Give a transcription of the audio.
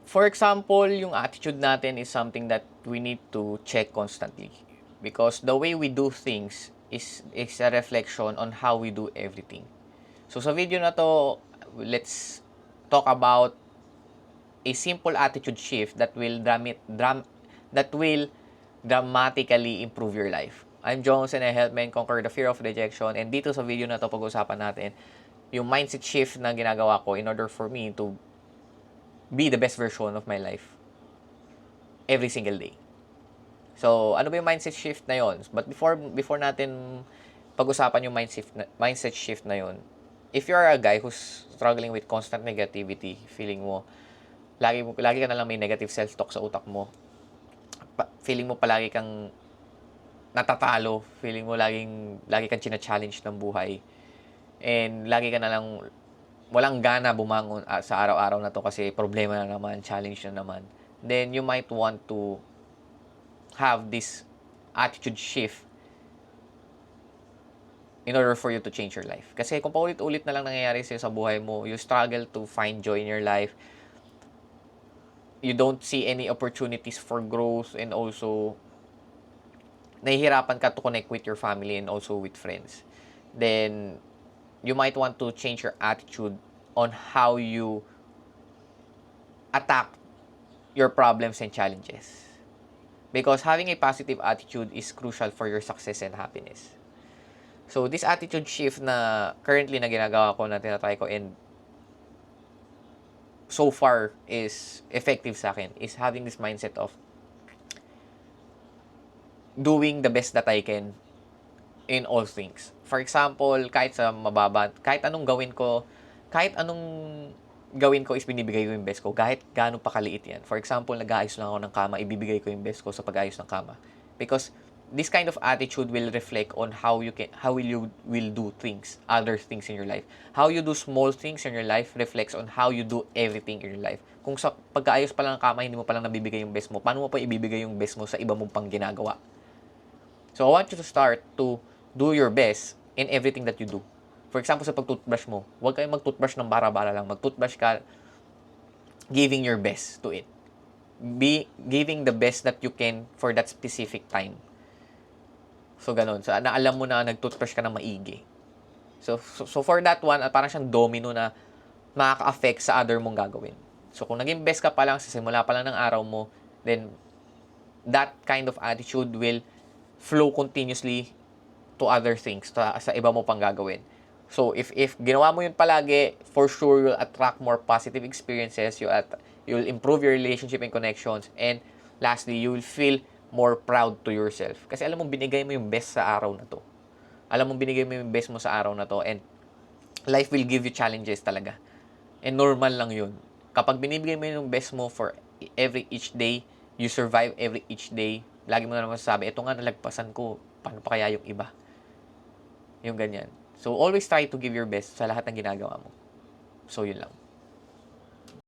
For example, yung attitude natin is something that we need to check constantly. Because the way we do things is a reflection on how we do everything. So sa video na to, let's talk about a simple attitude shift that will dramatically improve your life. I'm Jones and I help men conquer the fear of rejection. And dito sa video na to, pag-usapan natin yung mindset shift na ginagawa ko in order for me to be the best version of my life every single day. So, ano ba yung mindset shift na yon? But before natin pag-usapan yung mindset shift na yon, if you are a guy who's struggling with constant negativity, feeling mo lagi ka na lang may negative self-talk sa utak mo. Feeling mo palagi kang natatalo, feeling mo lagi kang china-challenge ng buhay. And lagi ka na lang walang gana bumangon sa araw-araw na to kasi problema na naman, challenge na naman. Then you might want to have this attitude shift in order for you to change your life. Kasi kung paulit-ulit na lang nangyayari sa'yo sa buhay mo, you struggle to find joy in your life, you don't see any opportunities for growth, and also nahihirapan ka to connect with your family and also with friends, then you might want to change your attitude on how you attack your problems and challenges. Because having a positive attitude is crucial for your success and happiness. So, this attitude shift na currently na ginagawa ko, na tinatry ko, and so far is effective sa akin, is having this mindset of doing the best that I can in all things. For example, kahit anong gawin ko is binibigay ko yung best ko, kahit gaano pa kaliit yan. For example, nag-aayos lang ako ng kama, ibibigay ko yung best ko sa pag-ayos ng kama. Because this kind of attitude will reflect on how you will do other things in your life. How you do small things in your life reflects on how you do everything in your life. Kung sa pag-aayos pa lang ng kama, hindi mo pa lang nabibigay yung best mo, paano mo pa ibibigay yung best mo sa iba mong pang ginagawa? So, I want you to start to do your best in everything that you do. For example, sa pag-toothbrush mo, huwag kayong mag-toothbrush ng bara-bara lang. Mag-toothbrush ka giving your best to it. Be giving the best that you can for that specific time. So, ganun. So, alam mo na nag-toothbrush ka ng maigi. So for that one, parang siyang domino na makaka-affect sa other mong gagawin. So, kung naging best ka pa lang, sa simula pa lang ng araw mo, then that kind of attitude will flow continuously to other things, sa iba mo pang gagawin. So, if ginawa mo yun palagi, for sure, you'll attract more positive experiences, you'll improve your relationship and connections, and lastly, you will feel more proud to yourself. Kasi alam mo, binigay mo yung best sa araw na to. Alam mo, binigay mo yung best mo sa araw na to, and life will give you challenges talaga. And normal lang yun. Kapag binibigay mo yung best mo for each day, you survive each day, lagi mo na naman sasabi, ito nga nalagpasan ko, paano pa kaya yung iba? Yung ganyan. So, always try to give your best sa lahat ng ginagawa mo. So, yun lang.